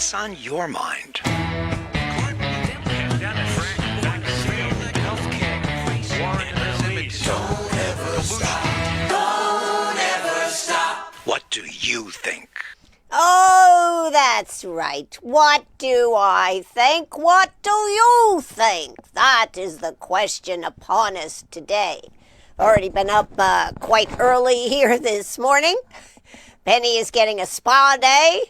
What's on your mind? Don't ever stop. Don't ever stop. What do you think? Oh, that's right. What do I think? What do you think? That is the question upon us today. Already been up quite early here this morning. Penny is getting a spa day.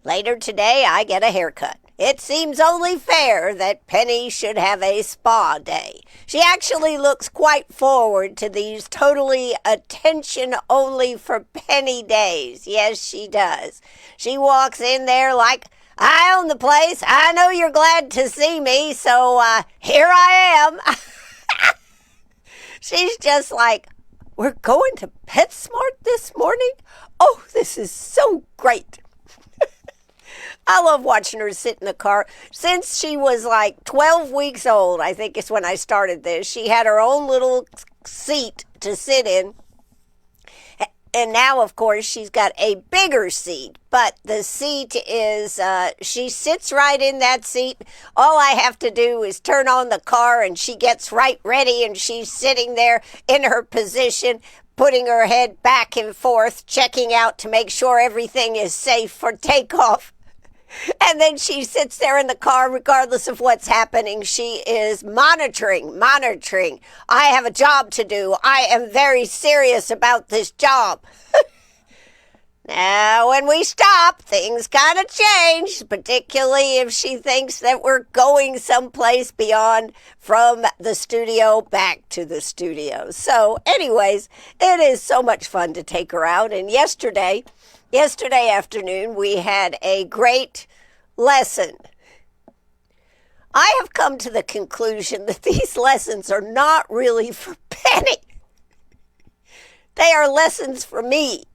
Later today, I get a haircut. It seems only fair that Penny should have a spa day. She actually looks quite forward to these totally attention only for Penny days. Yes, she does. She walks in there like, I own the place. I know you're glad to see me, so here I am. She's just like, we're going to PetSmart this morning? Oh, this is so great. I love watching her sit in the car. Since she was like 12 weeks old, I think is when I started this, she had her own little seat to sit in. And now, of course, she's got a bigger seat. But the seat is, she sits right in that seat. All I have to do is turn on the car and she gets right ready and she's sitting there in her position, putting her head back and forth, checking out to make sure everything is safe for takeoff. And then she sits there in the car regardless of what's happening. She is monitoring. I have a job to do. I am very serious about this job. Now, when we stop, things kind of change, particularly if she thinks that we're going someplace beyond from the studio back to the studio. So, anyways, it is so much fun to take her out. And yesterday afternoon, we had a great lesson. I have come to the conclusion that these lessons are not really for Penny. They are lessons for me.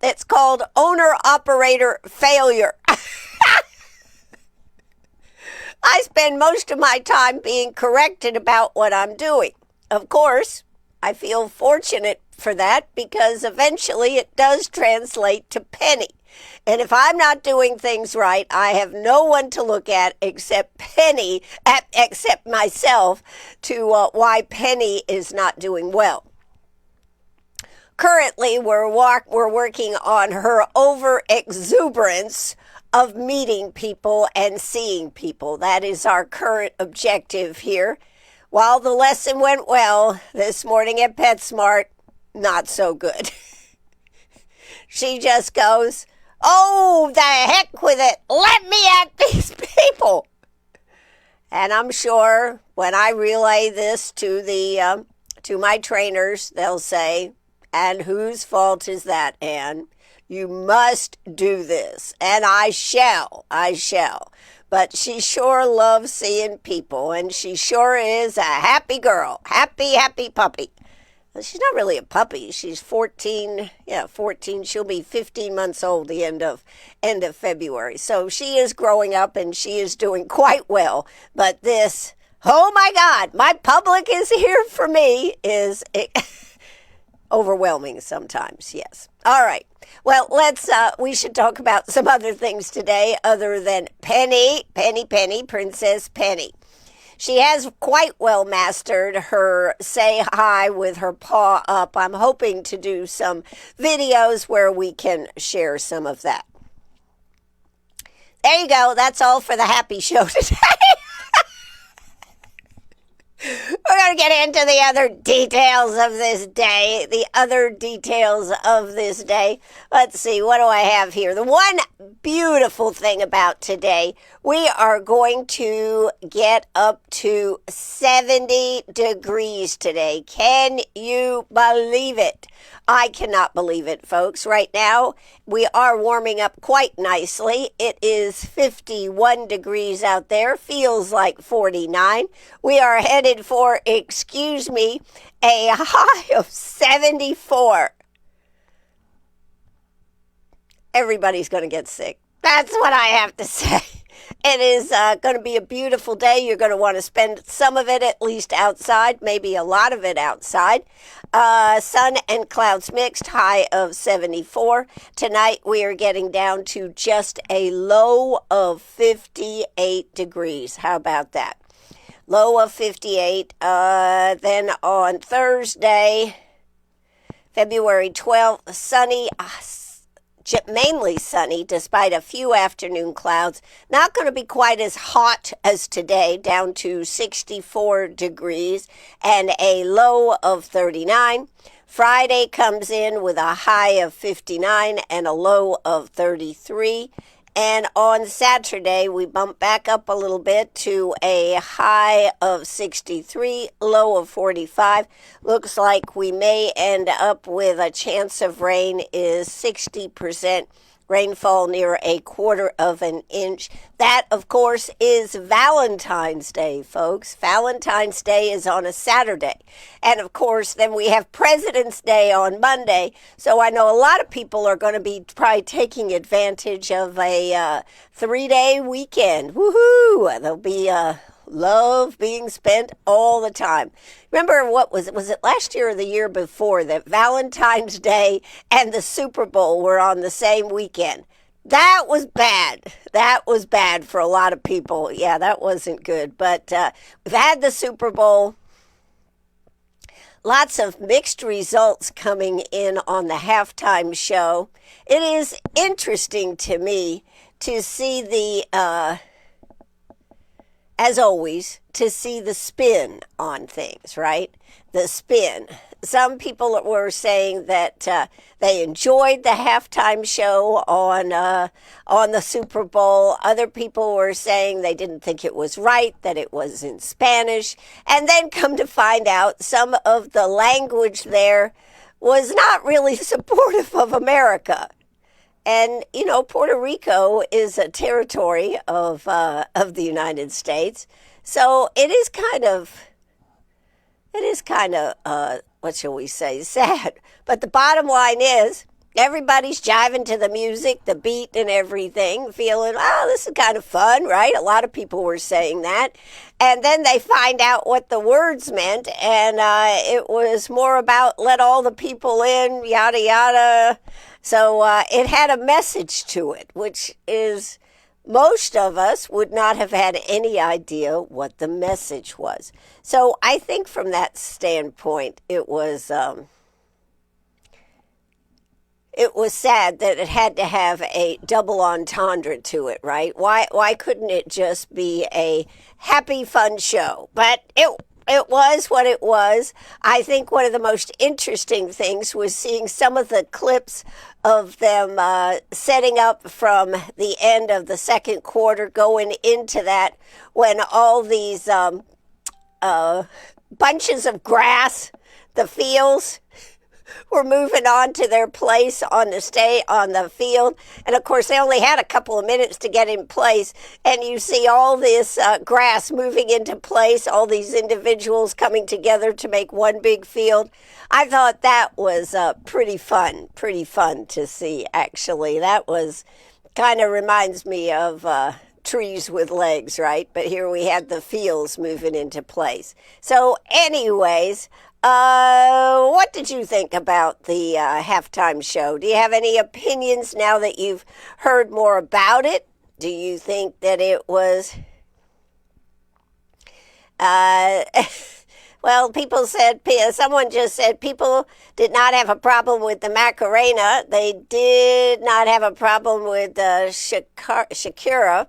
It's called owner-operator failure. I spend most of my time being corrected about what I'm doing. Of course, I feel fortunate for that because eventually it does translate to Penny. And if I'm not doing things right, I have no one to look at except except myself to why Penny is not doing well. Currently, we're working on her over-exuberance of meeting people and seeing people. That is our current objective here. While the lesson went well this morning at PetSmart, not so good. She just goes, oh, the heck with it. Let me at these people. And I'm sure when I relay this to my trainers, they'll say, and whose fault is that, Anne? You must do this. And I shall. But she sure loves seeing people, and she sure is a happy girl. Happy puppy. Well, she's not really a puppy. She's 14. Yeah, 14. She'll be 15 months old the end of February. So she is growing up, and she is doing quite well. But this, oh my God, my public is here for me, is overwhelming sometimes, yes. All right. Well, we should talk about some other things today other than Penny, Princess Penny. She has quite well mastered her say hi with her paw up. I'm hoping to do some videos where we can share some of that. There you go. That's all for the happy show today. We're going to get into the other details of this day. Let's see, what do I have here? The one beautiful thing about today, we are going to get up to 70 degrees today. Can you believe it? I cannot believe it, folks. Right now, we are warming up quite nicely. It is 51 degrees out there. Feels like 49. We are headed for, a high of 74. Everybody's going to get sick. That's what I have to say. It is going to be a beautiful day. You're going to want to spend some of it at least outside, maybe a lot of it outside. Sun and clouds mixed, high of 74. Tonight we are getting down to just a low of 58 degrees. How about that? Low of 58. Then on Thursday, February 12th, sunny. Mainly sunny despite a few afternoon clouds. Not going to be quite as hot as today, down to 64 degrees and a low of 39. Friday comes in with a high of 59 and a low of 33. And on Saturday, we bump back up a little bit to a high of 63, low of 45. Looks like we may end up with a chance of rain is 60%. Rainfall near a quarter of an inch. That, of course, is Valentine's Day, folks. Valentine's Day is on a Saturday. And, of course, then we have President's Day on Monday. So I know a lot of people are going to be probably taking advantage of a 3-day weekend. Woohoo! There'll be love being spent all the time. Remember, what was it last year or the year before that Valentine's Day and the Super Bowl were on the same weekend? That was bad. That was bad for a lot of people. Yeah, that wasn't good. But we've had the Super Bowl. Lots of mixed results coming in on the halftime show. It is interesting to me to see the as always, to see the spin on things, right? The spin. Some people were saying that they enjoyed the halftime show on the Super Bowl. Other people were saying they didn't think it was right, that it was in Spanish. And then come to find out some of the language there was not really supportive of America. And, you know, Puerto Rico is a territory of the United States. So it is kind of, what shall we say, sad. But the bottom line is everybody's jiving to the music, the beat and everything, feeling, oh, this is kind of fun, right? A lot of people were saying that. And then they find out what the words meant. And it was more about let all the people in, yada, yada. So it had a message to it, which is most of us would not have had any idea what the message was. So I think from that standpoint, it was sad that it had to have a double entendre to it, right? Why couldn't it just be a happy, fun show? But it was what it was. I think one of the most interesting things was seeing some of the clips of them setting up from the end of the second quarter going into that when all these bunches of grass, the fields, were moving on to their place on the field. And of course, they only had a couple of minutes to get in place. And you see all this grass moving into place, all these individuals coming together to make one big field. I thought that was pretty fun to see, actually. That was kind of reminds me of trees with legs, right? But here we had the fields moving into place. So anyways, what did you think about the halftime show? Do you have any opinions now that you've heard more about it? Do you think that it was... well, someone just said people did not have a problem with the Macarena. They did not have a problem with Shakira.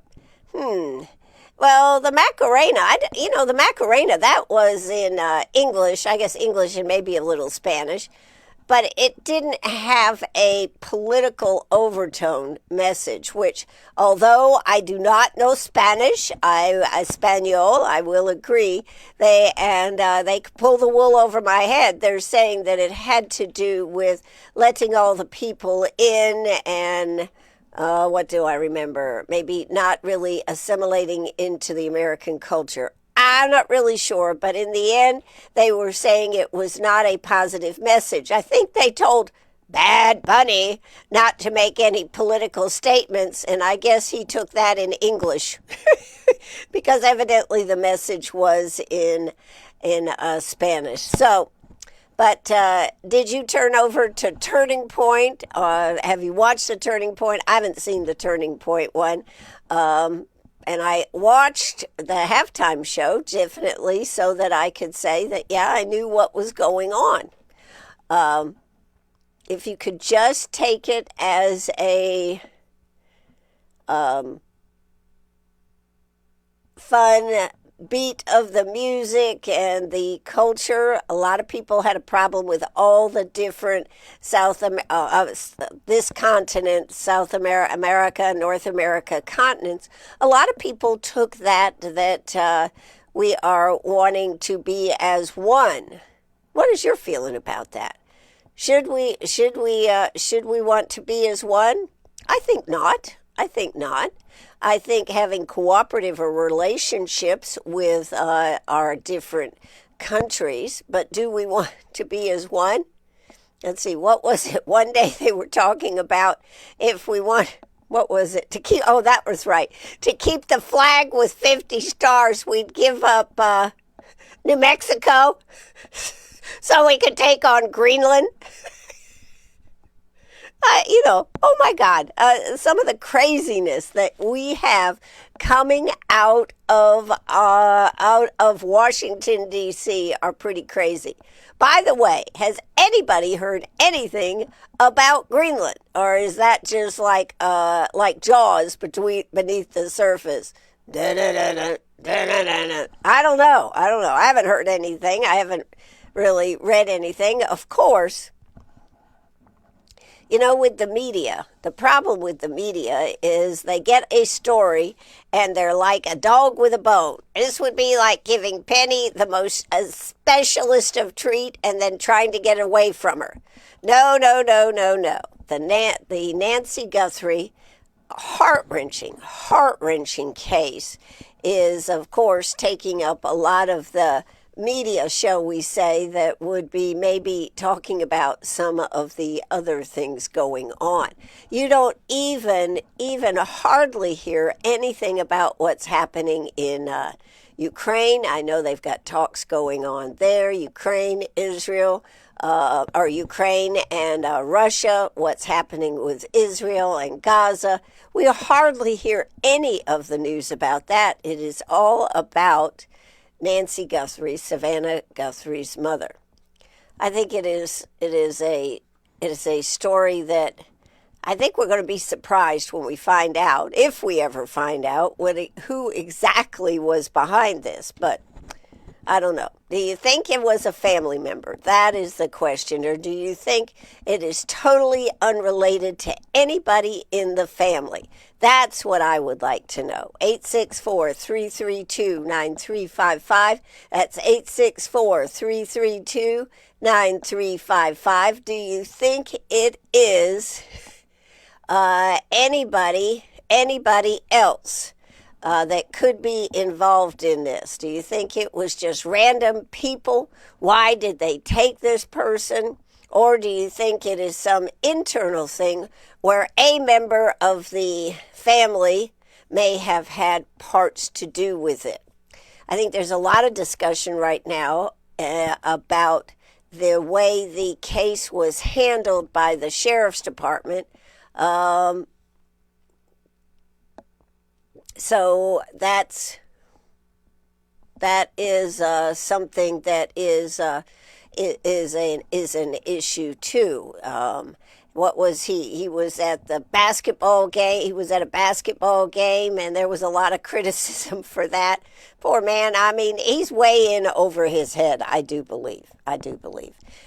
Well, the Macarena, the Macarena, that was in English, I guess English and maybe a little Spanish, but it didn't have a political overtone message, which, although I do not know Spanish, Espanol, I will agree, they pull the wool over my head. They're saying that it had to do with letting all the people in and... what do I remember? Maybe not really assimilating into the American culture. I'm not really sure, but in the end, they were saying it was not a positive message. I think they told Bad Bunny, not to make any political statements, and I guess he took that in English because evidently the message was in Spanish. So, but did you turn over to Turning Point? Have you watched the Turning Point? I haven't seen the Turning Point one. And I watched the halftime show, definitely, so that I could say that, yeah, I knew what was going on. If you could just take it as a fun beat of the music and the culture, a lot of people had a problem with all the different this continent, South America, North America continents. A lot of people took that we are wanting to be as one. What is your feeling about that? Should we want to be as one? I think not. I think not. I think having cooperative relationships with our different countries, but do we want to be as one? Let's see, what was it? One day they were talking about if we want, what was it? That was right. To keep the flag with 50 stars, we'd give up New Mexico so we could take on Greenland. Oh my God, some of the craziness that we have coming out of Washington, D.C. are pretty crazy. By the way, has anybody heard anything about Greenland? Or is that just like Jaws beneath the surface? I don't know. I haven't heard anything. I haven't really read anything. Of course, with the media, the problem with the media is they get a story and they're like a dog with a bone. This would be like giving Penny the most specialist of treat and then trying to get away from her. No. The Nancy Guthrie heart-wrenching case is, of course, taking up a lot of the media, shall we say, that would be maybe talking about some of the other things going on. You don't even hardly hear anything about what's happening in Ukraine. I know they've got talks going on there. Ukraine, Israel, or Ukraine and Russia, what's happening with Israel and Gaza. We hardly hear any of the news about that. It is all about Nancy Guthrie, Savannah Guthrie's mother. I think it is a story that I think we're going to be surprised when we find out, if we ever find out, who exactly was behind this. But I don't know. Do you think it was a family member? That is the question. Or do you think it is totally unrelated to anybody in the family? That's what I would like to know. 864-332-9355. That's 864-332-9355. Do you think it is anybody else that could be involved in this? Do you think it was just random people? Why did they take this person? Or do you think it is some internal thing where a member of the family may have had parts to do with it? I think there's a lot of discussion right now about the way the case was handled by the sheriff's department. So that is something that is an issue too. What was he? He was at the basketball game. He was at a basketball game, and there was a lot of criticism for that. Poor man. I mean, he's way in over his head. I do believe.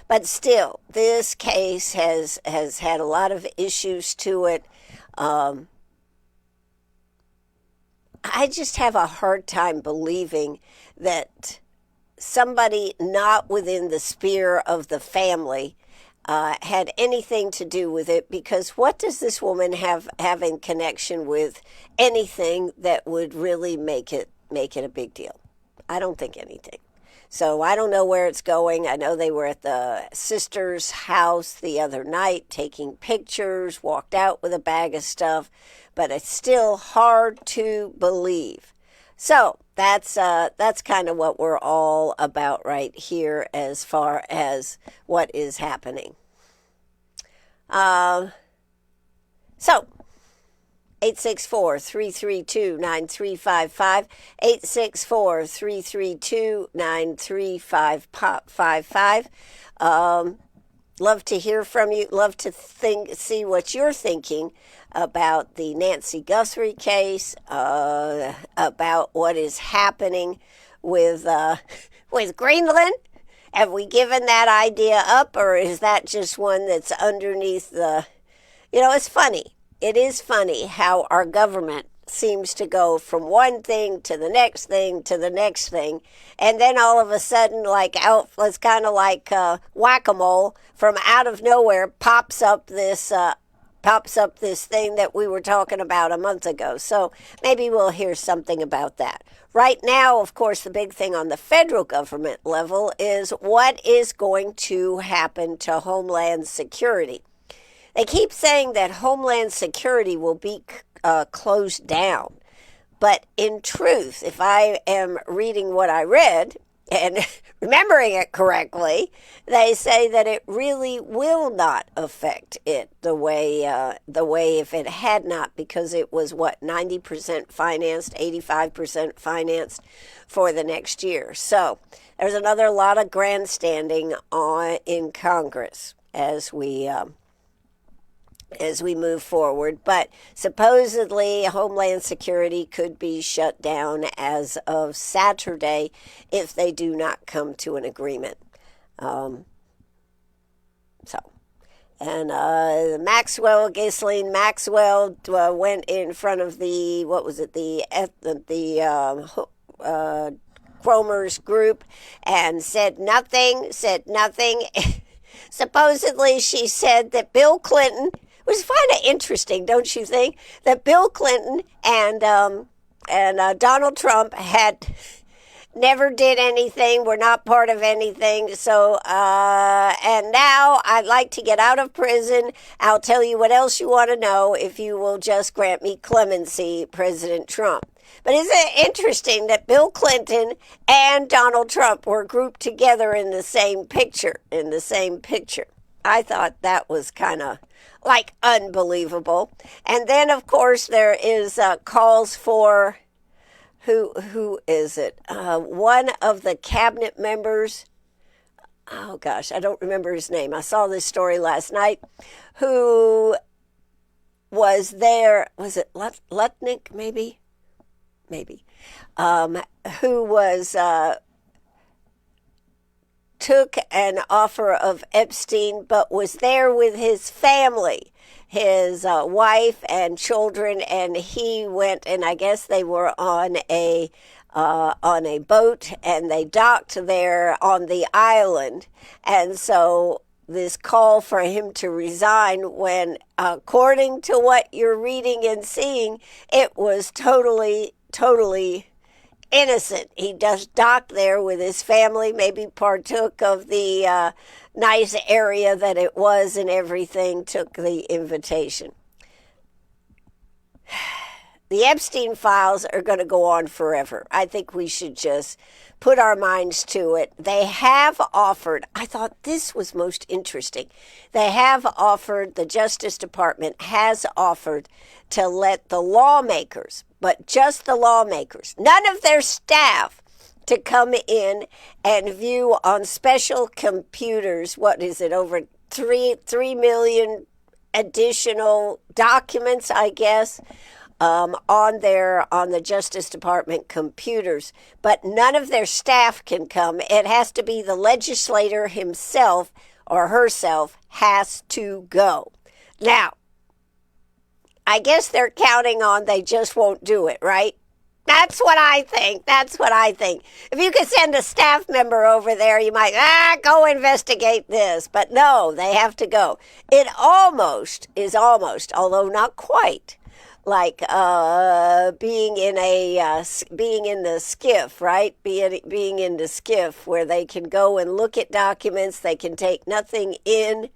But still, this case has had a lot of issues to it. I just have a hard time believing that somebody not within the sphere of the family had anything to do with it, because what does this woman have in connection with anything that would really make it a big deal? I don't think anything. So I don't know where it's going. I know they were at the sister's house the other night taking pictures, walked out with a bag of stuff, but it's still hard to believe. So that's kind of what we're all about right here as far as what is happening. So 864-332-9355, 864-332-9355. Love to hear from you. Love to see what you're thinking about the Nancy Guthrie case, about what is happening with Greenland. Have we given that idea up, or is that just one that's underneath the... it's funny. It is funny how our government seems to go from one thing to the next thing to the next thing, and then all of a sudden, it's kind of like whack-a-mole, from out of nowhere pops up this thing that we were talking about a month ago. So maybe we'll hear something about that. Right now, of course, the big thing on the federal government level is what is going to happen to Homeland Security. They keep saying that Homeland Security will be closed down. But in truth, if I am reading what I read and remembering it correctly, they say that it really will not affect it the way if it had not, because it was 90% financed, 85% financed for the next year. So there's another lot of grandstanding in Congress as we move forward. But supposedly Homeland Security could be shut down as of Saturday if they do not come to an agreement. Ghislaine Maxwell went in front of the Cromers group and said nothing. Supposedly she said that Bill Clinton... It was kind of interesting, don't you think, that Bill Clinton and Donald Trump had never did anything, were not part of anything. So, and now I'd like to get out of prison. I'll tell you what else you want to know if you will just grant me clemency, President Trump. But isn't it interesting that Bill Clinton and Donald Trump were grouped together in the same picture, I thought that was kind of unbelievable. And then, of course, there is calls for, who is it? One of the cabinet members, oh gosh, I don't remember his name. I saw this story last night, who was there, was it Lutnick, maybe, who was... took an offer of Epstein, but was there with his family, his wife and children, and he went, and I guess they were on a boat, and they docked there on the island, and so this call for him to resign, when according to what you're reading and seeing, it was totally innocent. He just docked there with his family, maybe partook of the nice area that it was and everything, took the invitation. The Epstein files are going to go on forever. I think we should just put our minds to it. They have offered, I thought this was most interesting, they have offered, the Justice Department has offered to let the lawmakers, but just the lawmakers, none of their staff, to come in and view on special computers, what is it, over 3 million additional documents, I guess, on the Justice Department computers, but none of their staff can come. It has to be the legislator himself or herself has to go. Now, I guess they're counting on they just won't do it, right? That's what I think. If you could send a staff member over there, you might, go investigate this. But no, they have to go. It is almost, although not quite, like being in the skiff, right? Being in the skiff where they can go and look at documents, they can take nothing in.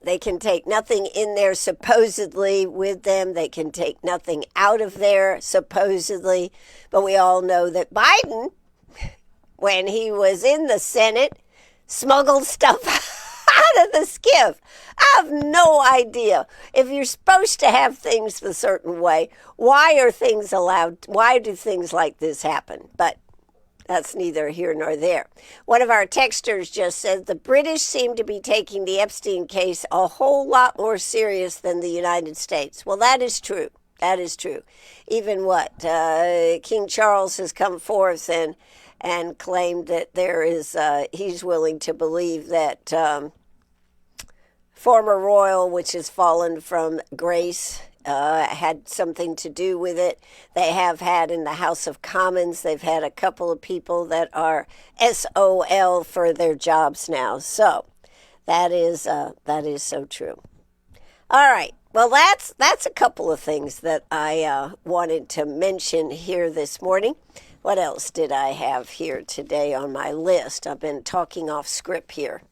They can take nothing in there supposedly with them. They can take nothing out of there supposedly. But we all know that Biden, when he was in the Senate, smuggled stuff out of the skiff. I have no idea. If you're supposed to have things a certain way, why are things allowed? Why do things like this happen? But that's neither here nor there. One of our texters just said the British seem to be taking the Epstein case a whole lot more serious than the United States. Well, that is true. That is true. Even King Charles has come forth and claimed that there is, he's willing to believe that former royal, which has fallen from grace, had something to do with it. They have had in the House of Commons, they've had a couple of people that are SOL for their jobs now. So that is so true. All right. Well, that's a couple of things that I wanted to mention here this morning. What else did I have here today on my list? I've been talking off script here.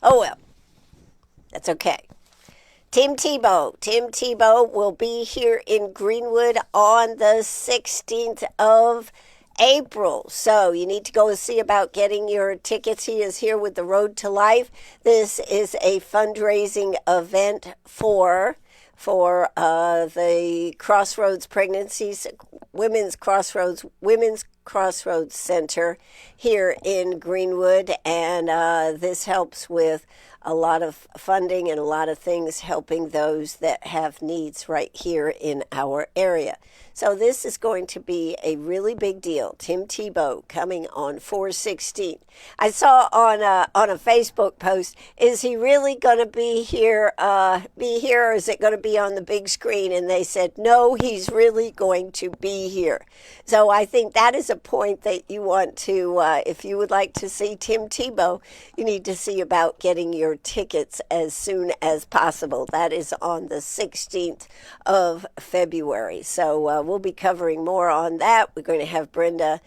Oh, well, that's okay. Tim Tebow will be here in Greenwood on the 16th of April. So you need to go and see about getting your tickets. He is here with the Road to Life. This is a fundraising event for the Crossroads Women's Crossroads Center here in Greenwood, and this helps with a lot of funding and a lot of things helping those that have needs right here in our area. So this is going to be a really big deal. Tim Tebow coming on 4/16. I saw on a Facebook post, is he really going to be here, or is it going to be on the big screen? And they said, no, he's really going to be here. So I think that is a point that you want to, if you would like to see Tim Tebow, you need to see about getting your tickets as soon as possible. That is on the 16th of February. So we'll be covering more on that. We're going to have Brenda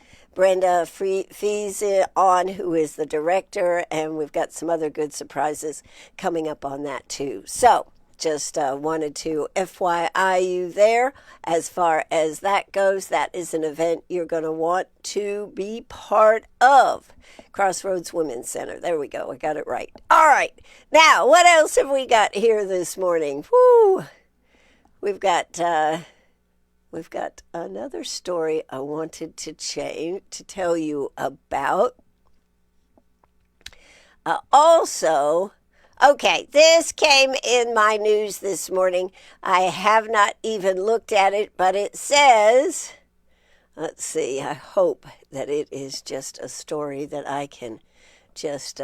Fees on, who is the director, and we've got some other good surprises coming up on that too. So just wanted to FYI you there. As far as that goes, that is an event you're going to want to be part of. Crossroads Women's Center. There we go. I got it right. All right. Now, what else have we got here this morning? Woo! We've got another story I wanted to tell you about. Okay, this came in my news this morning. I have not even looked at it, but it says, let's see, I hope that it is just a story that I can just,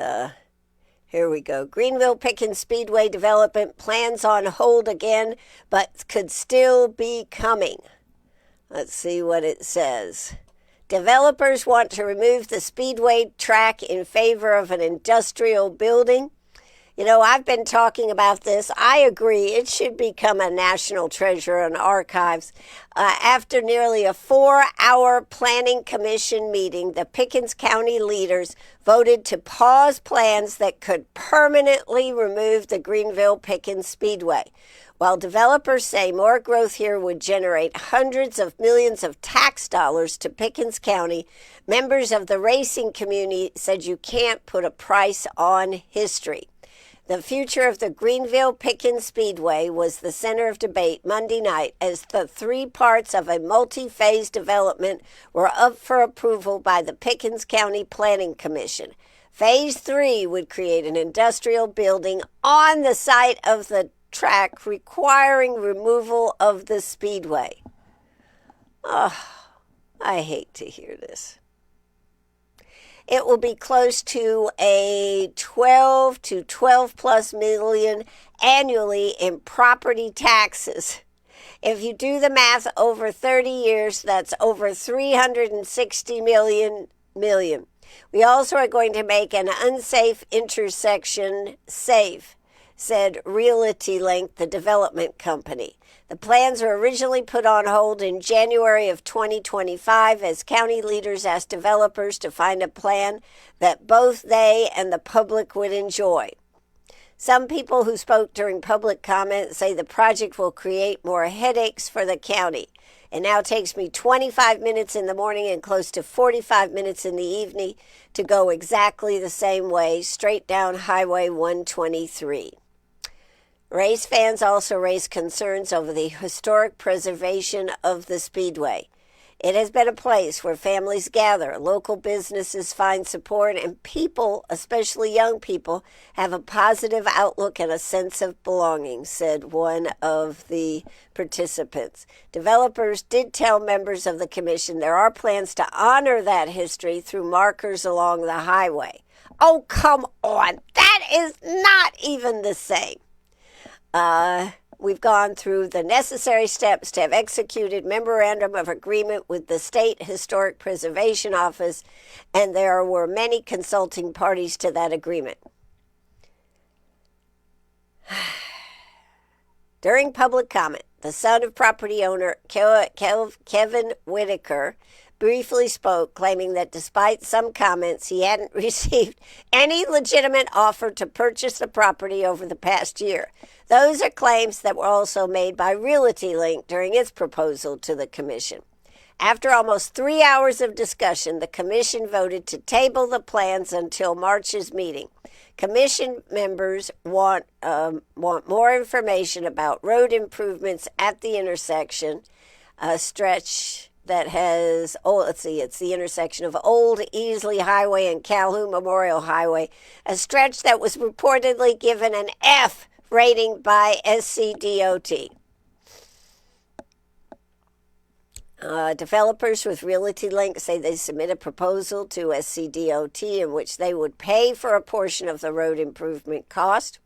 here we go. Greenville Pickens Speedway development plans on hold again, but could still be coming. Let's see what it says. Developers want to remove the speedway track in favor of an industrial building. You know, I've been talking about this. I agree. It should become a national treasure in archives. After nearly a 4-hour planning commission meeting, the Pickens County leaders voted to pause plans that could permanently remove the Greenville Pickens Speedway. While developers say more growth here would generate hundreds of millions of tax dollars to Pickens County, members of the racing community said you can't put a price on history. The future of the Greenville Pickens Speedway was the center of debate Monday night as the 3 parts of a multi-phase development were up for approval by the Pickens County Planning Commission. Phase 3 would create an industrial building on the site of the track, requiring removal of the speedway. Oh, I hate to hear this. It will be close to a 12 to 12 plus million annually in property taxes. If you do the math over 30 years, that's over 360 million. We also are going to make an unsafe intersection safe. said Realty Link, the development company. The plans were originally put on hold in January of 2025 as county leaders asked developers to find a plan that both they and the public would enjoy. Some people who spoke during public comment say the project will create more headaches for the county. It now takes me 25 minutes in the morning and close to 45 minutes in the evening to go exactly the same way, straight down Highway 123. Race fans also raised concerns over the historic preservation of the Speedway. It has been a place where families gather, local businesses find support, and people, especially young people, have a positive outlook and a sense of belonging, said one of the participants. Developers did tell members of the commission there are plans to honor that history through markers along the highway. Oh, come on. That is not even the same. We've gone through the necessary steps to have executed memorandum of agreement with the State Historic Preservation Office, and there were many consulting parties to that agreement. During public comment, the son of property owner Kevin Whitaker briefly spoke, claiming that despite some comments, he hadn't received any legitimate offer to purchase the property over the past year. Those are claims that were also made by Realty Link during its proposal to the commission. After almost 3 hours of discussion, the commission voted to table the plans until March's meeting. Commission members want more information about road improvements at the intersection, a stretch that has, it's the intersection of Old Easley Highway and Calhoun Memorial Highway, a stretch that was reportedly given an F rating by SCDOT. Developers with Realty Link say they submit a proposal to SCDOT in which they would pay for a portion of the road improvement cost.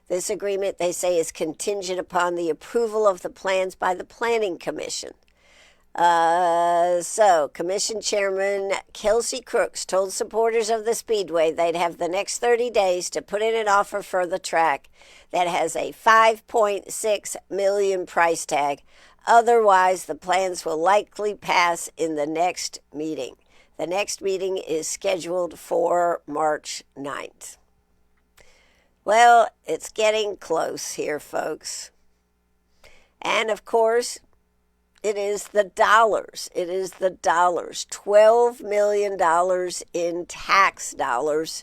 This agreement, they say, is contingent upon the approval of the plans by the Planning Commission. Commission Chairman Kelsey Crooks told supporters of the Speedway they'd have the next 30 days to put in an offer for the track that has a $5.6 million price tag. Otherwise, the plans will likely pass in the next meeting. The next meeting is scheduled for March 9th. Well, it's getting close here, folks. And, of course, it is the dollars. It is the dollars. $12 million in tax dollars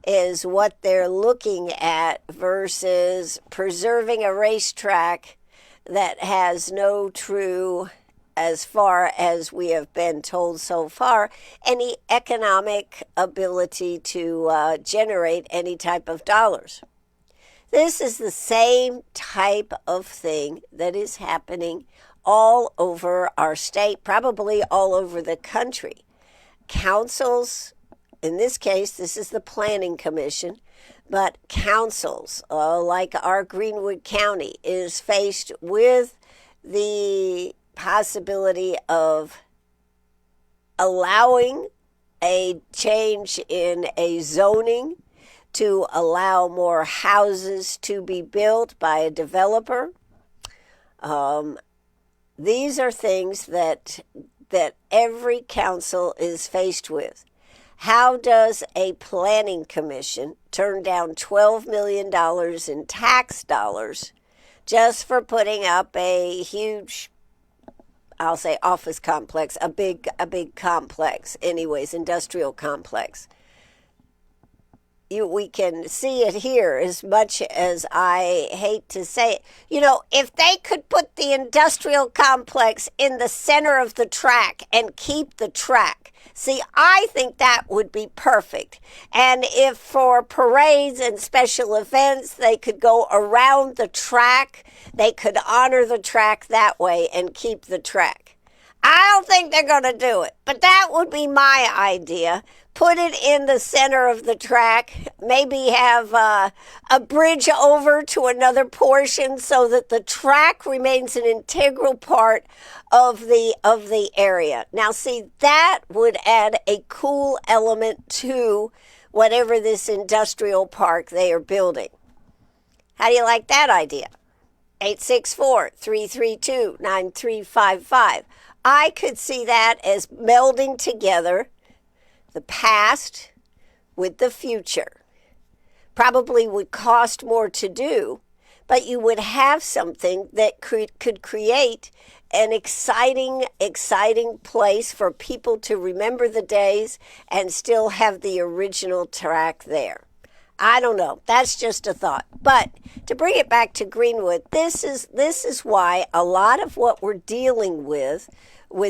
is what they're looking at versus preserving a racetrack that has no true, as far as we have been told so far, any economic ability to generate any type of dollars. This is the same type of thing that is happening all over our state, probably all over the country. Councils, in this case, this is the Planning Commission, but councils like our Greenwood County is faced with the possibility of allowing a change in a zoning to allow more houses to be built by a developer. These are things that every council is faced with. How does a planning commission turn down $12 million in tax dollars just for putting up a huge, I'll say office complex, a big complex, anyways, industrial complex? We can see it here, as much as I hate to say it. You know, if they could put the industrial complex in the center of the track and keep the track, see, I think that would be perfect. And if for parades and special events they could go around the track, they could honor the track that way and keep the track. I don't think they're going to do it, but that would be my idea. Put it in the center of the track, maybe have a bridge over to another portion so that the track remains an integral part of the area. Now, see, that would add a cool element to whatever this industrial park they are building. How do you like that idea? 864-332-9355. I could see that as melding together the past with the future. Probably would cost more to do, but you would have something that could create an exciting place for people to remember the days and still have the original track there. I don't know. That's just a thought. But to bring it back to Greenwood, this is why a lot of what we're dealing with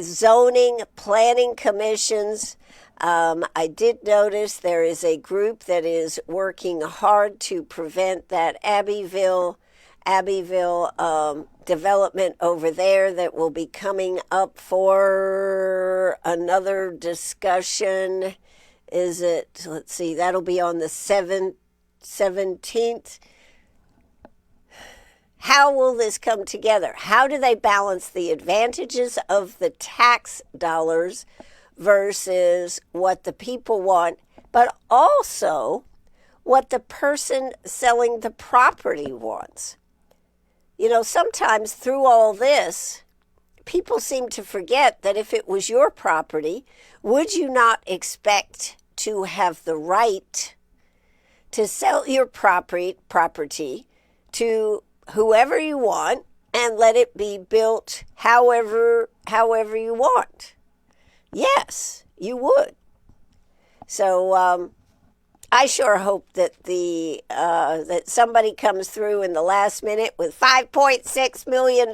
zoning, planning commissions, I did notice there is a group that is working hard to prevent that Abbeville development over there that will be coming up for another discussion. Is it, let's see, that'll be on the 17th. How will this come together? How do they balance the advantages of the tax dollars versus what the people want, but also what the person selling the property wants? You know, sometimes through all this, people seem to forget that if it was your property, would you not expect to have the right to sell your property to whoever you want and let it be built however you want? Yes, you would. So I sure hope that that somebody comes through in the last minute with $5.6 million.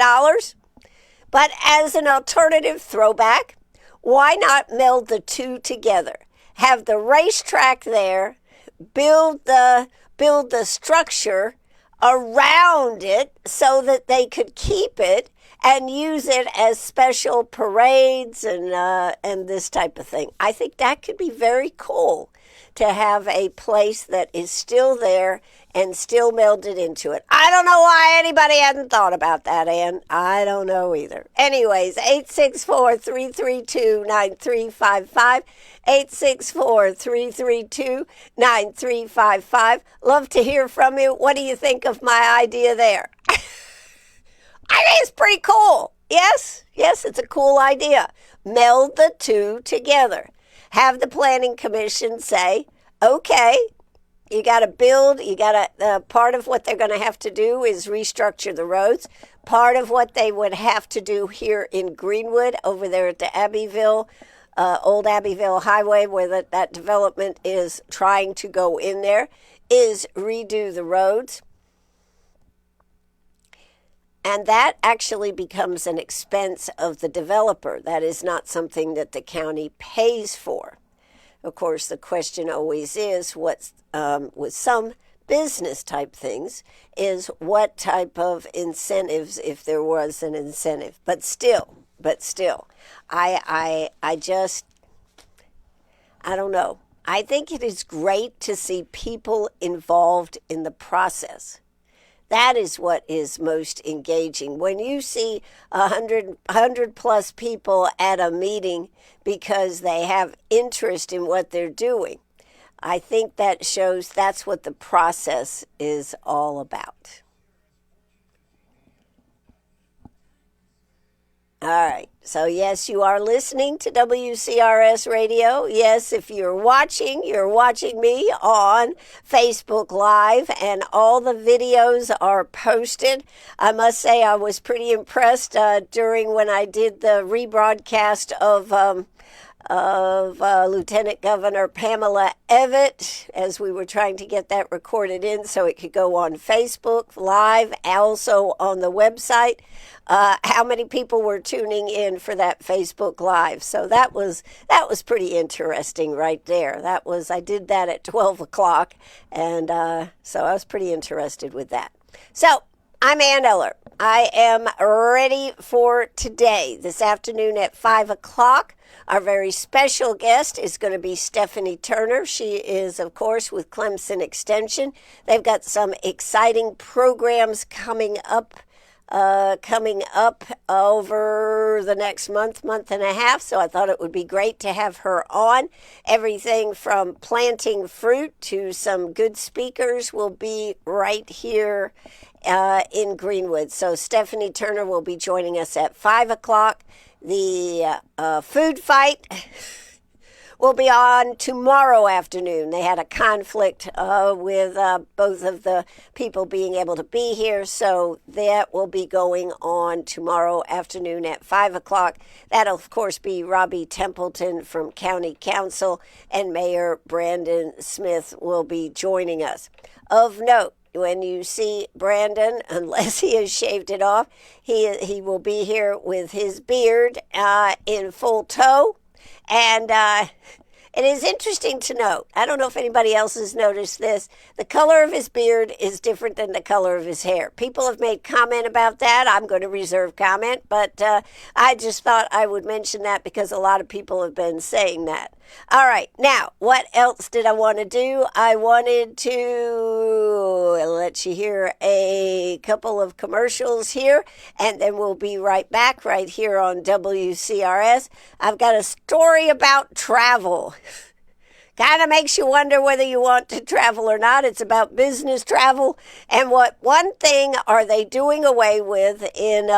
But as an alternative throwback, why not meld the two together? Have the racetrack there, build the structure around it so that they could keep it and use it as special parades and this type of thing. I think that could be very cool to have a place that is still there and still melded into it. I don't know why anybody hadn't thought about that, Ann. I don't know either. Anyways, 864-332-9355. 864-332-9355. Love to hear from you. What do you think of my idea there? I think it's pretty cool. Yes, it's a cool idea. Meld the two together. Have the planning commission say, okay, you got to build, part of what they're going to have to do is restructure the roads. Part of what they would have to do here in Greenwood, over there at the Abbeville, Old Abbeville Highway, where that development is trying to go in there, is redo the roads. And that actually becomes an expense of the developer. That is not something that the county pays for. Of course, the question always is, with some business type things, is what type of incentives, if there was an incentive. But still, I don't know. I think it is great to see people involved in the process. That is what is most engaging. When you see 100 plus people at a meeting because they have interest in what they're doing, I think that shows that's what the process is all about. All right. So, yes, you are listening to WCRS Radio. Yes, if you're watching me on Facebook Live, and all the videos are posted. I must say I was pretty impressed during when I did the rebroadcast of Lieutenant Governor Pamela Evett, as we were trying to get that recorded in so it could go on Facebook Live, also on the website. How many people were tuning in for that Facebook Live? So that was pretty interesting right there. I did that at 12 o'clock, and so I was pretty interested with that. So I'm Ann Eller. I am ready for today. This afternoon at 5 o'clock, our very special guest is going to be Stephanie Turner. She is, of course, with Clemson Extension. They've got some exciting programs coming up over the next month and a half, so I thought it would be great to have her on. Everything from planting fruit to some good speakers will be right here in Greenwood. So Stephanie Turner will be joining us at 5 o'clock. The food fight will be on tomorrow afternoon. They had a conflict with both of the people being able to be here, so that will be going on tomorrow afternoon at 5 o'clock. That'll, of course, be Robbie Templeton from County Council, and Mayor Brandon Smith will be joining us. Of note, when you see Brandon, unless he has shaved it off, he will be here with his beard in full tow. And it is interesting to note, I don't know if anybody else has noticed this, the color of his beard is different than the color of his hair. People have made comment about that. I'm going to reserve comment, but I just thought I would mention that because a lot of people have been saying that. All right, now, what else did I want to do? I wanted to let you hear a couple of commercials here, and then we'll be right back right here on WCRS. I've got a story about travel. Kind of makes you wonder whether you want to travel or not. It's about business travel, and what one thing are they doing away with in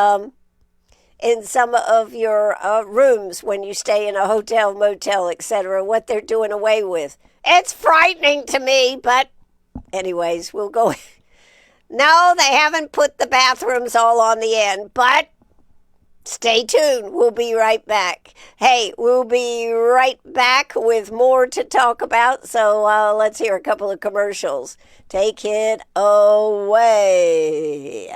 some of your rooms when you stay in a hotel, motel, etc., what they're doing away with. It's frightening to me, but anyways, we'll go. No, they haven't put the bathrooms all on the end, but stay tuned. We'll be right back. Hey, we'll be right back with more to talk about, so let's hear a couple of commercials. Take it away.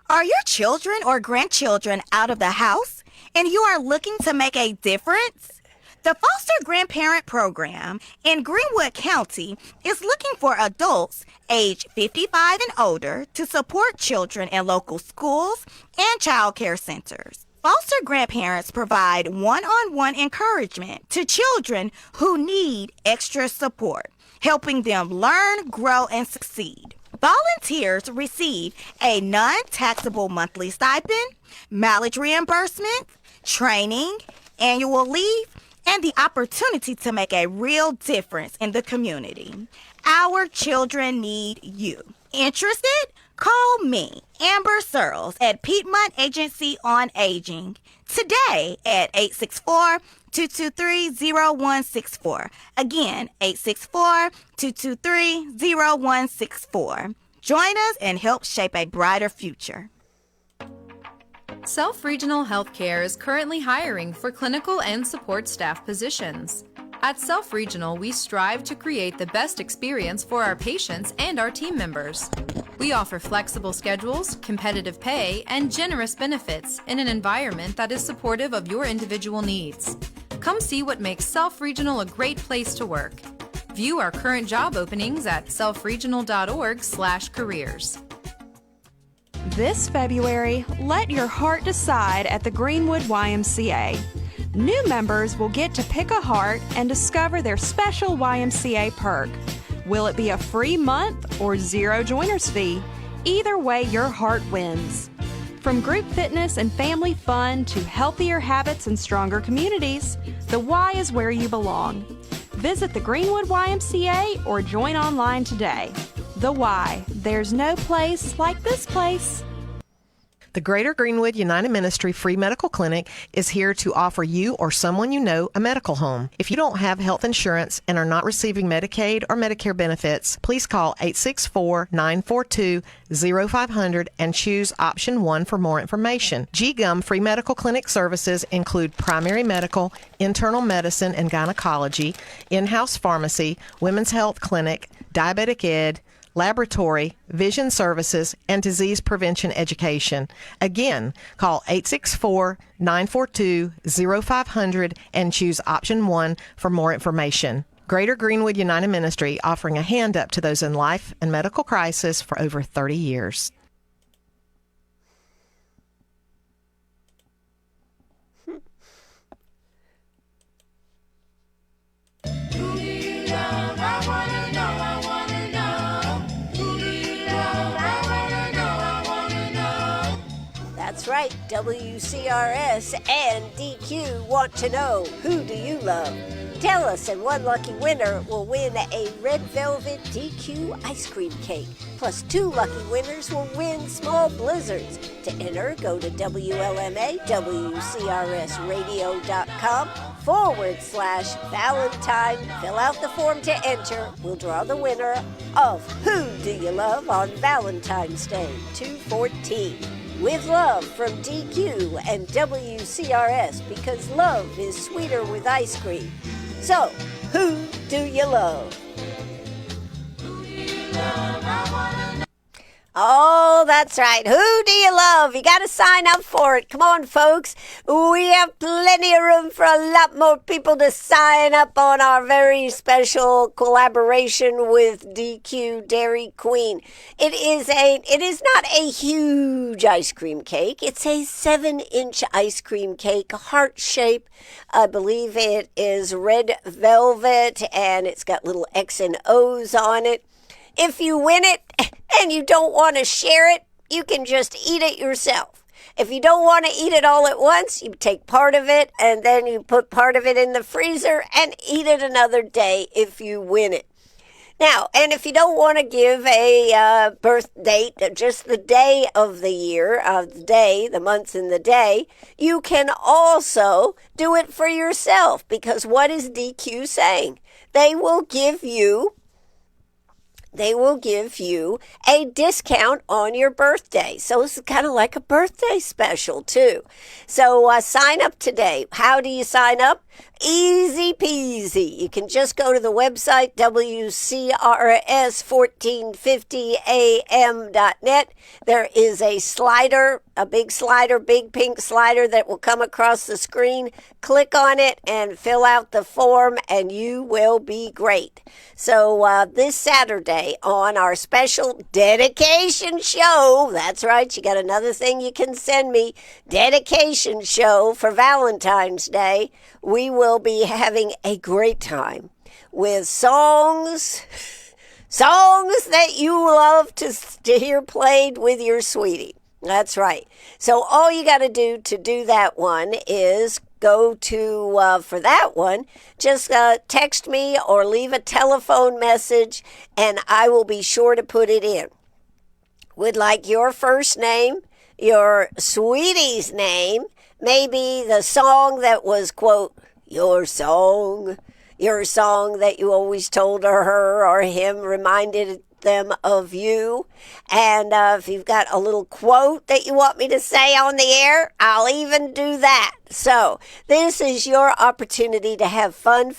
Are your children or grandchildren out of the house and you are looking to make a difference? The Foster Grandparent Program in Greenwood County is looking for adults age 55 and older to support children in local schools and child care centers. Foster grandparents provide one-on-one encouragement to children who need extra support, helping them learn, grow, and succeed. Volunteers receive a non-taxable monthly stipend, mileage reimbursement, training, annual leave, and the opportunity to make a real difference in the community. Our children need you. Interested? Call me, Amber Searles, at Piedmont Agency on Aging today at 864-223-0164. Again, 864-223-0164. Join us and help shape a brighter future. Self-Regional Healthcare is currently hiring for clinical and support staff positions. At Self-Regional, we strive to create the best experience for our patients and our team members. We offer flexible schedules, competitive pay, and generous benefits in an environment that is supportive of your individual needs. Come see what makes Self-Regional a great place to work. View our current job openings at selfregional.org/careers. This February, let your heart decide at the Greenwood YMCA. New members will get to pick a heart and discover their special YMCA perk. Will it be a free month or zero joiner's fee? Either way, your heart wins. From group fitness and family fun to healthier habits and stronger communities, the Y is where you belong. Visit the Greenwood YMCA or join online today. The Y, there's no place like this place. The Greater Greenwood United Ministry Free Medical Clinic is here to offer you or someone you know a medical home. If you don't have health insurance and are not receiving Medicaid or Medicare benefits, please call 864-942-0500 and choose option 1 for more information. GGUM Free Medical Clinic services include primary medical, internal medicine and gynecology, in-house pharmacy, women's health clinic, diabetic ed, laboratory, vision services, and disease prevention education. Again, call 864-942-0500 and choose option 1 for more information. Greater Greenwood United Ministry offering a hand up to those in life and medical crisis for over 30 years. That's right, WCRS and DQ want to know, who do you love? Tell us, and one lucky winner will win a red velvet DQ ice cream cake. Plus 2 lucky winners will win small blizzards. To enter, go to WLMA, WCRSradio.com/Valentine. Fill out the form to enter. We'll draw the winner of Who Do You Love on Valentine's Day, 2/14. With love from DQ and WCRS, because love is sweeter with ice cream. So, who do you love? Oh, that's right. Who do you love? You got to sign up for it. Come on, folks. We have plenty of room for a lot more people to sign up on our very special collaboration with DQ Dairy Queen. It is not a huge ice cream cake. It's a 7-inch ice cream cake, heart shape. I believe it is red velvet, and it's got little X and O's on it. If you win it and you don't want to share it, you can just eat it yourself. If you don't want to eat it all at once, you take part of it and then you put part of it in the freezer and eat it another day if you win it. Now, and if you don't want to give a birth date, just the day of the year, the month and the day, you can also do it for yourself, because what is DQ saying? They will give you a discount on your birthday. So this is kind of like a birthday special, too. So sign up today. How do you sign up? Easy peasy. You can just go to the website, WCRS1450am.net. There is a slider, a big pink slider that will come across the screen. Click on it and fill out the form, and you will be great. So this Saturday on our special dedication show, that's right, you got another thing you can send me, dedication show for Valentine's Day, we will be having a great time with songs that you love to hear played with your sweetie. That's right. So all you got to do that one is go to, for that one, just text me or leave a telephone message, and I will be sure to put it in. Would like your first name, your sweetie's name, maybe the song that was, quote, your song that you always told her or him, reminded them of you. And if you've got a little quote that you want me to say on the air, I'll even do that. So this is your opportunity to have fun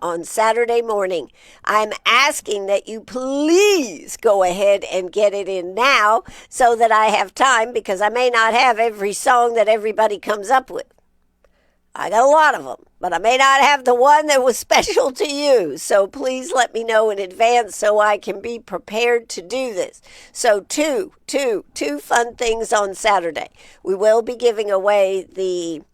on Saturday morning. I'm asking that you please go ahead and get it in now so that I have time, because I may not have every song that everybody comes up with. I got a lot of them, but I may not have the one that was special to you. So please let me know in advance so I can be prepared to do this. So two fun things on Saturday. We will be giving away the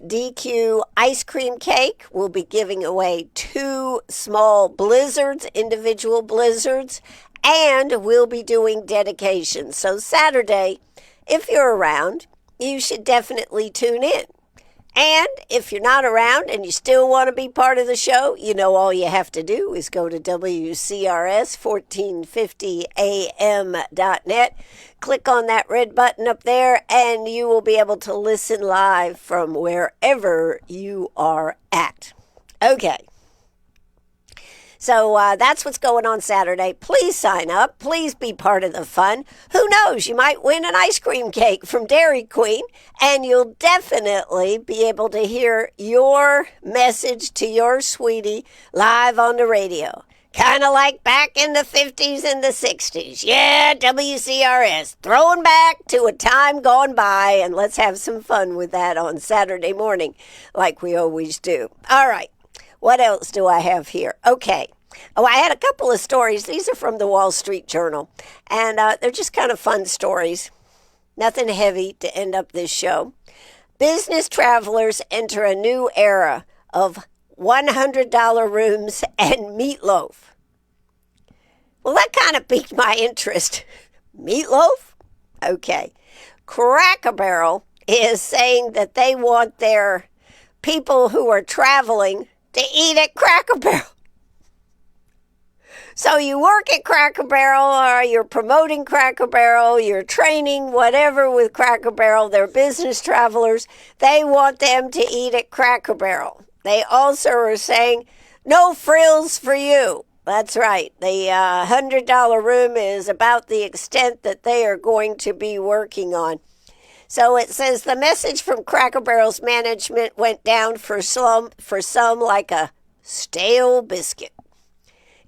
DQ ice cream cake. We'll be giving away 2 small blizzards, individual blizzards, and we'll be doing dedications. So Saturday, if you're around, you should definitely tune in. And if you're not around and you still want to be part of the show, you know all you have to do is go to WCRS1450am.net, click on that red button up there, and you will be able to listen live from wherever you are at. Okay. So that's what's going on Saturday. Please sign up. Please be part of the fun. Who knows? You might win an ice cream cake from Dairy Queen, and you'll definitely be able to hear your message to your sweetie live on the radio. Kind of like back in the 50s and the 60s. Yeah, WCRS. Throwing back to a time gone by, and let's have some fun with that on Saturday morning like we always do. All right. What else do I have here? Okay. I had a couple of stories. These are from the Wall Street Journal, and they're just kind of fun stories. Nothing heavy to end up this show. Business travelers enter a new era of $100 rooms and meatloaf. Well, that kind of piqued my interest. Meatloaf? Okay. Cracker Barrel is saying that they want their people who are traveling to eat at Cracker Barrel. So you work at Cracker Barrel, or you're promoting Cracker Barrel, you're training, whatever with Cracker Barrel, they're business travelers. They want them to eat at Cracker Barrel. They also are saying, no frills for you. That's right. The $100 room is about the extent that they are going to be working on. So it says the message from Cracker Barrel's management went down for some like a stale biscuit.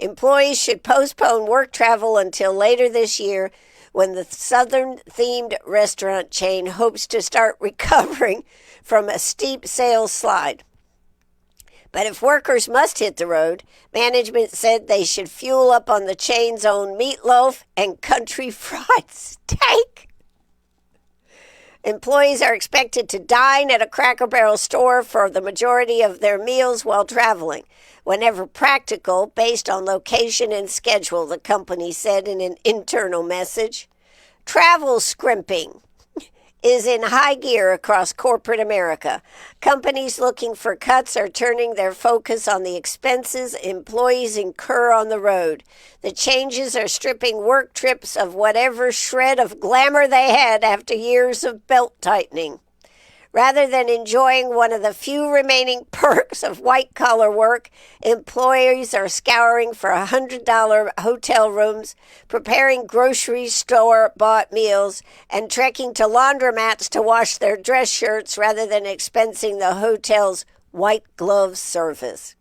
Employees should postpone work travel until later this year, when the Southern-themed restaurant chain hopes to start recovering from a steep sales slide. But if workers must hit the road, management said they should fuel up on the chain's own meatloaf and country fried steak. Employees are expected to dine at a Cracker Barrel store for the majority of their meals while traveling, whenever practical, based on location and schedule, the company said in an internal message. Travel scrimping is in high gear across corporate America. Companies looking for cuts are turning their focus on the expenses employees incur on the road. The changes are stripping work trips of whatever shred of glamour they had after years of belt tightening. Rather than enjoying one of the few remaining perks of white-collar work, employees are scouring for $100 hotel rooms, preparing grocery store-bought meals, and trekking to laundromats to wash their dress shirts rather than expensing the hotel's white glove service.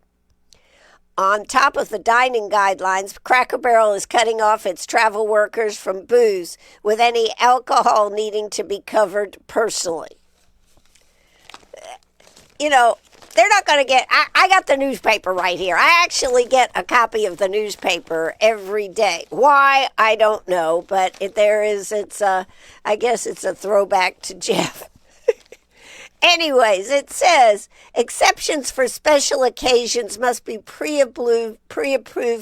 On top of the dining guidelines, Cracker Barrel is cutting off its travel workers from booze, with any alcohol needing to be covered personally. You know, they're not going to get... I got the newspaper right here. I actually get a copy of the newspaper every day. Why? I don't know, but I guess it's a throwback to Jeff. Anyways, it says, exceptions for special occasions must be pre-approved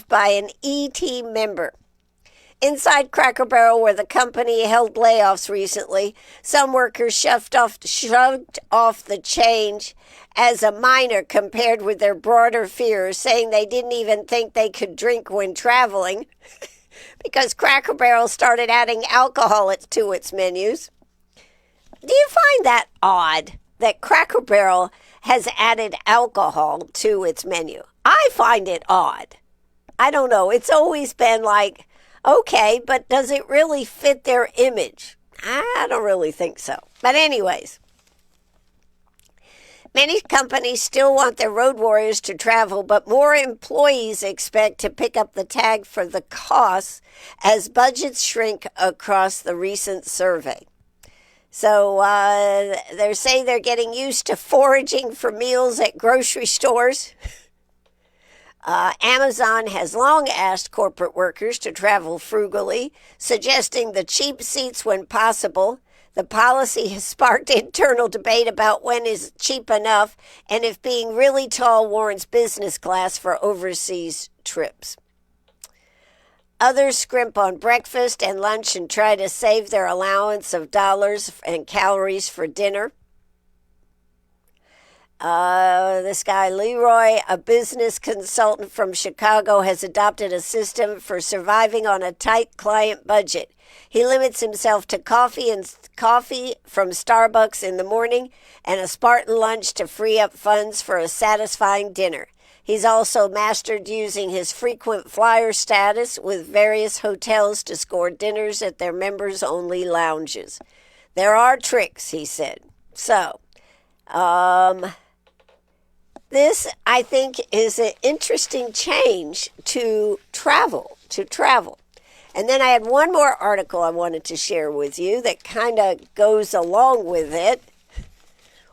by an ET member. Inside Cracker Barrel, where the company held layoffs recently, some workers shrugged off the change as a minor compared with their broader fears, saying they didn't even think they could drink when traveling because Cracker Barrel started adding alcohol to its menus. Do you find that odd that Cracker Barrel has added alcohol to its menu? I find it odd. I don't know. It's always been like, okay, but does it really fit their image? I don't really think so. But anyways, many companies still want their road warriors to travel, but more employees expect to pick up the tab for the costs as budgets shrink across the recent survey. So they're saying they're getting used to foraging for meals at grocery stores. Amazon has long asked corporate workers to travel frugally, suggesting the cheap seats when possible. The policy has sparked internal debate about when is cheap enough and if being really tall warrants business class for overseas trips. Others scrimp on breakfast and lunch and try to save their allowance of dollars and calories for dinner. This guy, Leroy, a business consultant from Chicago, has adopted a system for surviving on a tight client budget. He limits himself to coffee from Starbucks in the morning and a Spartan lunch to free up funds for a satisfying dinner. He's also mastered using his frequent flyer status with various hotels to score dinners at their members-only lounges. There are tricks, he said. So, this, I think, is an interesting change to travel. And then I had one more article I wanted to share with you that kind of goes along with it.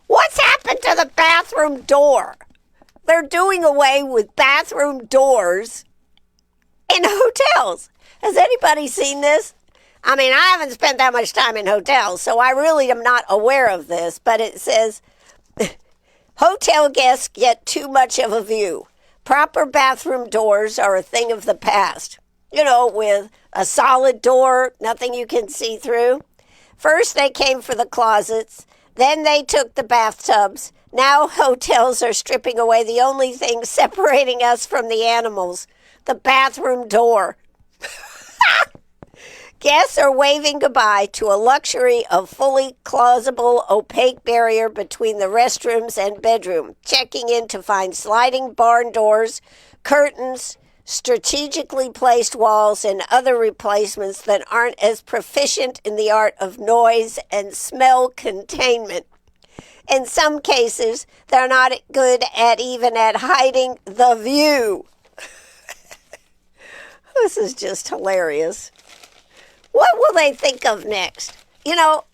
What's happened to the bathroom door? They're doing away with bathroom doors in hotels. Has anybody seen this? I mean, I haven't spent that much time in hotels, so I really am not aware of this, but it says, hotel guests get too much of a view. Proper bathroom doors are a thing of the past. You know, with a solid door, nothing you can see through. First, they came for the closets. Then they took the bathtubs. Now hotels are stripping away the only thing separating us from the animals, the bathroom door. Guests are waving goodbye to a luxury of fully closable, opaque barrier between the restrooms and bedroom, checking in to find sliding barn doors, curtains, strategically placed walls, and other replacements that aren't as proficient in the art of noise and smell containment. In some cases, they're not good at even at hiding the view. This is just hilarious. What will they think of next? You know,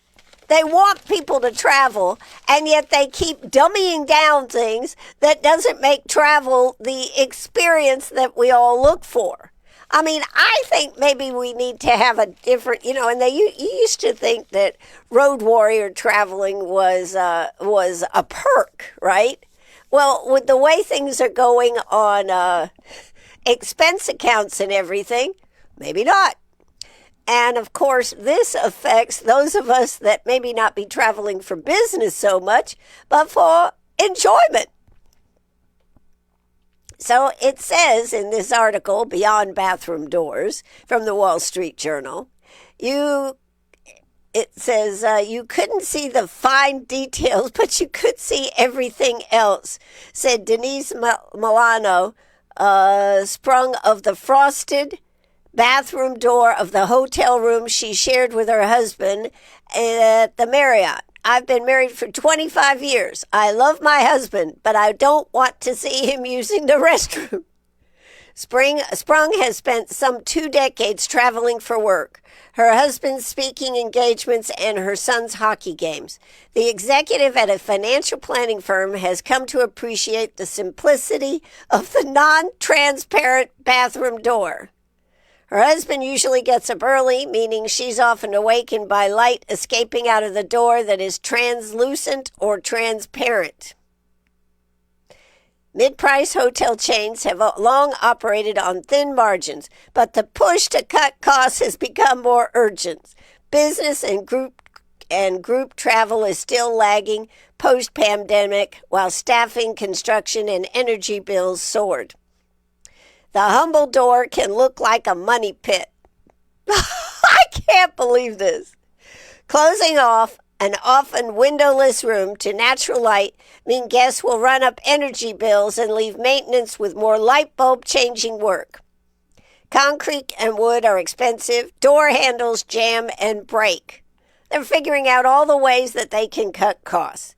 they want people to travel, and yet they keep dumbing down things that doesn't make travel the experience that we all look for. I mean, I think maybe we need to have a different, and you used to think that road warrior traveling was a perk, right? Well, with the way things are going on expense accounts and everything, maybe not. And of course, this affects those of us that maybe not be traveling for business so much, but for enjoyment. So it says in this article, Beyond Bathroom Doors, from the Wall Street Journal, it says you couldn't see the fine details, but you could see everything else, said Denise Milano, sprung of the frosted bathroom door of the hotel room she shared with her husband at the Marriott. I've been married for 25 years. I love my husband, but I don't want to see him using the restroom. Sprung has spent some 2 decades traveling for work, her husband's speaking engagements, and her son's hockey games. The executive at a financial planning firm has come to appreciate the simplicity of the non-transparent bathroom door. Her husband usually gets up early, meaning she's often awakened by light escaping out of the door that is translucent or transparent. Mid-price hotel chains have long operated on thin margins, but the push to cut costs has become more urgent. Business and group travel is still lagging post-pandemic, while staffing, construction, and energy bills soared. The humble door can look like a money pit. I can't believe this. Closing off an often windowless room to natural light mean guests will run up energy bills and leave maintenance with more light bulb changing work. Concrete and wood are expensive. Door handles jam and break. They're figuring out all the ways that they can cut costs.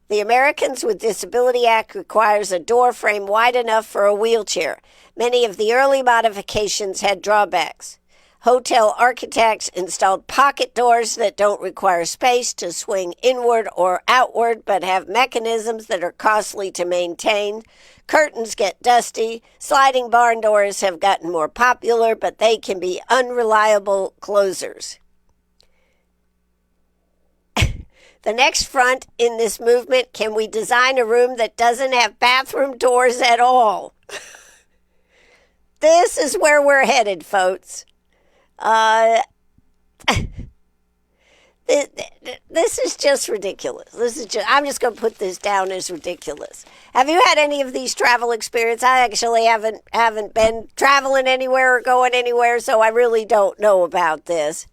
The Americans with Disability Act requires a door frame wide enough for a wheelchair. Many of the early modifications had drawbacks. Hotel architects installed pocket doors that don't require space to swing inward or outward, but have mechanisms that are costly to maintain. Curtains get dusty. Sliding barn doors have gotten more popular, but they can be unreliable closers. The next front in this movement, can we design a room that doesn't have bathroom doors at all? This is where we're headed, folks. This is just ridiculous. I'm just going to put this down as ridiculous. Have you had any of these travel experiences? I actually haven't been traveling anywhere or going anywhere, so I really don't know about this.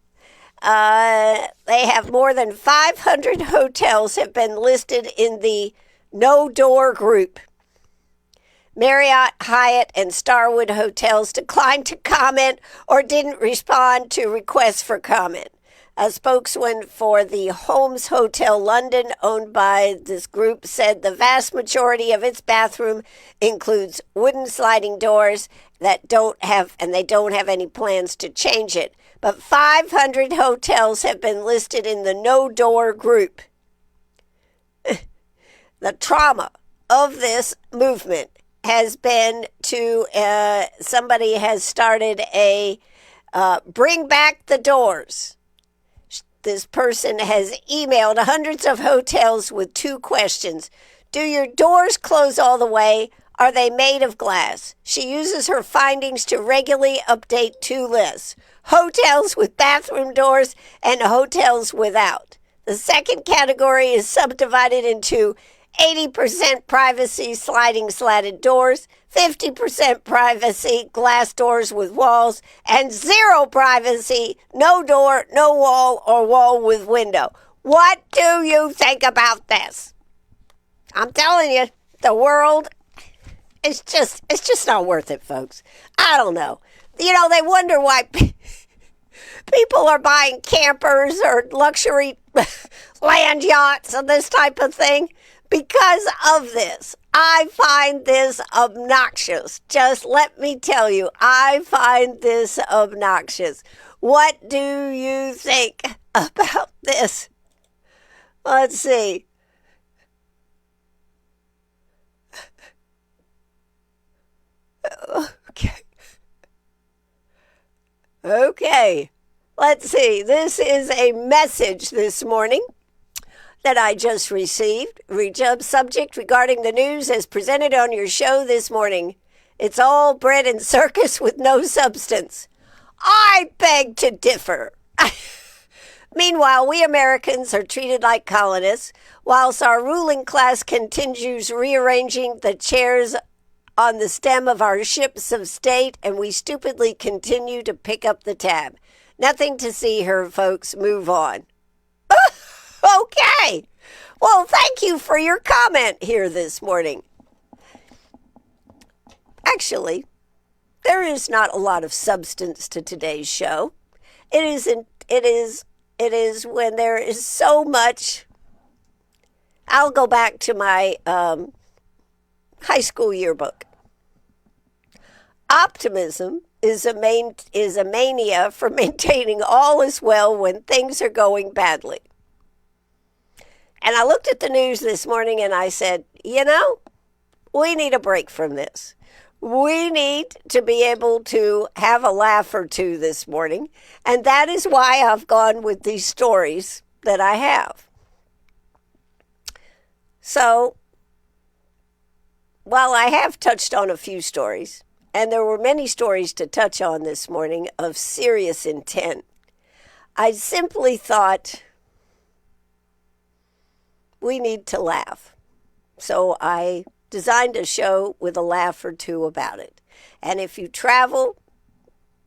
They have more than 500 hotels have been listed in the no door group. Marriott, Hyatt, and Starwood hotels declined to comment or didn't respond to requests for comment. A spokesman for the Holmes Hotel London, owned by this group, said the vast majority of its bathroom includes wooden sliding doors that don't have any plans to change it. But 500 hotels have been listed in the no-door group. The trauma of this movement has been to, somebody has started a bring back the doors. This person has emailed hundreds of hotels with 2 questions. Do your doors close all the way? Are they made of glass? She uses her findings to regularly update 2 lists. hotels with bathroom doors and hotels without. The second category is subdivided into 80% privacy, sliding slatted doors, 50% privacy, glass doors with walls, and 0 privacy, no door, no wall, or wall with window. What do you think about this? I'm telling you, the world is it's just not worth it, folks. I don't know. You know, they wonder why people are buying campers or luxury land yachts and this type of thing. Because of this, I find this obnoxious. Just let me tell you, I find this obnoxious. What do you think about this? Let's see. Okay. Let's see. This is a message this morning that I just received. Subject regarding the news as presented on your show this morning. It's all bread and circus with no substance. I beg to differ. Meanwhile, we Americans are treated like colonists, whilst our ruling class continues rearranging the chairs on the stem of our ships of state, and we stupidly continue to pick up the tab. Nothing to see here, folks. Move on. Okay. Well, thank you for your comment here this morning. Actually, there is not a lot of substance to today's show. It is when there is so much. I'll go back to my high school yearbook. Optimism is a mania for maintaining all is well when things are going badly. And I looked at the news this morning and I said, you know, we need a break from this. We need to be able to have a laugh or two this morning. And that is why I've gone with these stories that I have. So, while I have touched on a few stories, and there were many stories to touch on this morning of serious intent, I simply thought we need to laugh. So I designed a show with a laugh or two about it. And if you travel,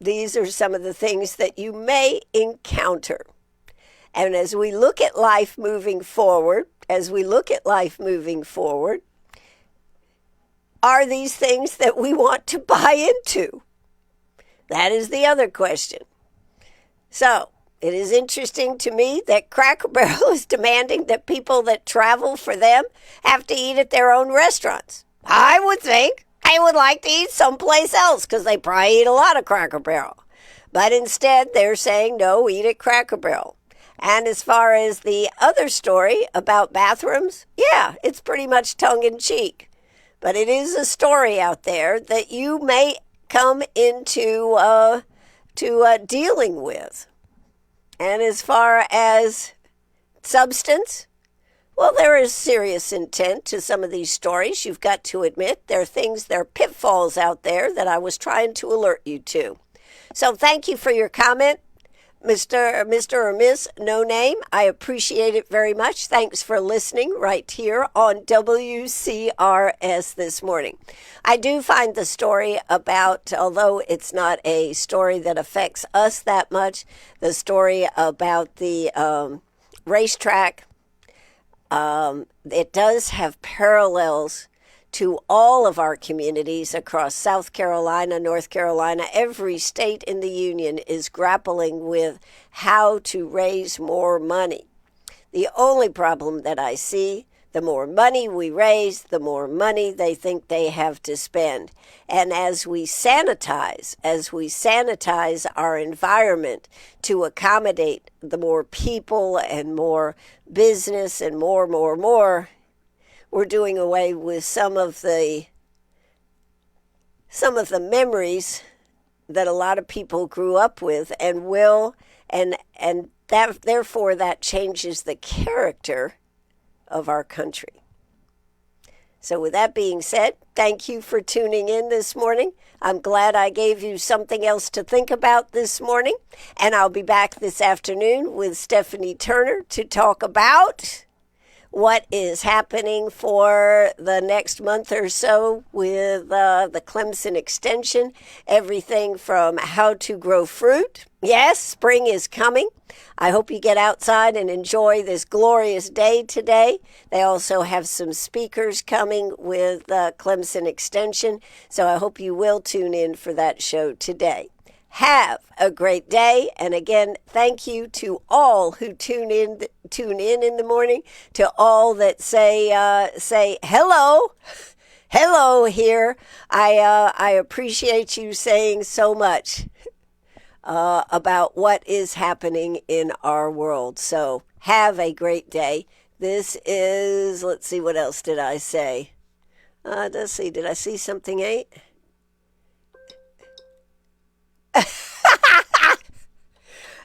these are some of the things that you may encounter. And as we look at life moving forward, are these things that we want to buy into? That is the other question. So, it is interesting to me that Cracker Barrel is demanding that people that travel for them have to eat at their own restaurants. I would think they would like to eat someplace else because they probably eat a lot of Cracker Barrel. But instead, they're saying, no, eat at Cracker Barrel. And as far as the other story about bathrooms, yeah, it's pretty much tongue-in-cheek. But it is a story out there that you may come into dealing with. And as far as substance, well, there is serious intent to some of these stories. You've got to admit there are pitfalls out there that I was trying to alert you to. So thank you for your comment, Mr. or Miss No Name. I appreciate it very much. Thanks for listening right here on WCRS this morning. I do find the story about, although it's not a story that affects us that much, the story about the racetrack, it does have parallels to all of our communities across South Carolina, North Carolina. Every state in the union is grappling with how to raise more money. The only problem that I see, the more money we raise, the more money they think they have to spend. And as we sanitize our environment to accommodate the more people and more business and more, we're doing away with some of the memories that a lot of people grew up with and that therefore that changes the character of our country. So with that being said, thank you for tuning in this morning. I'm glad I gave you something else to think about this morning. And I'll be back this afternoon with Stephanie Turner to talk about what is happening for the next month or so with the Clemson Extension. Everything from how to grow fruit. Yes, spring is coming. I hope you get outside and enjoy this glorious day today. They also have some speakers coming with Clemson Extension, so I hope you will tune in for that show today. Have a great day, and again, thank you to all who tune in the morning, to all that say hello here. I appreciate you saying so much about what is happening in our world. So have a great day. This is, let's see, what else did I say? Let's see, did I see something, 8?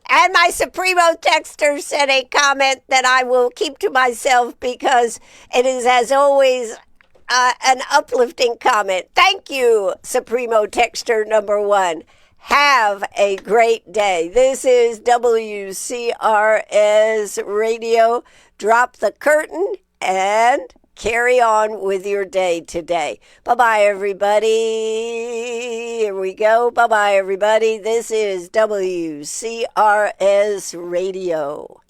And my Supremo texter said a comment that I will keep to myself because it is, as always, an uplifting comment. Thank you, Supremo texter number 1. Have a great day. This is WCRS Radio. Drop the curtain and carry on with your day today. Bye-bye, everybody. Here we go. Bye-bye, everybody. This is WCRS Radio.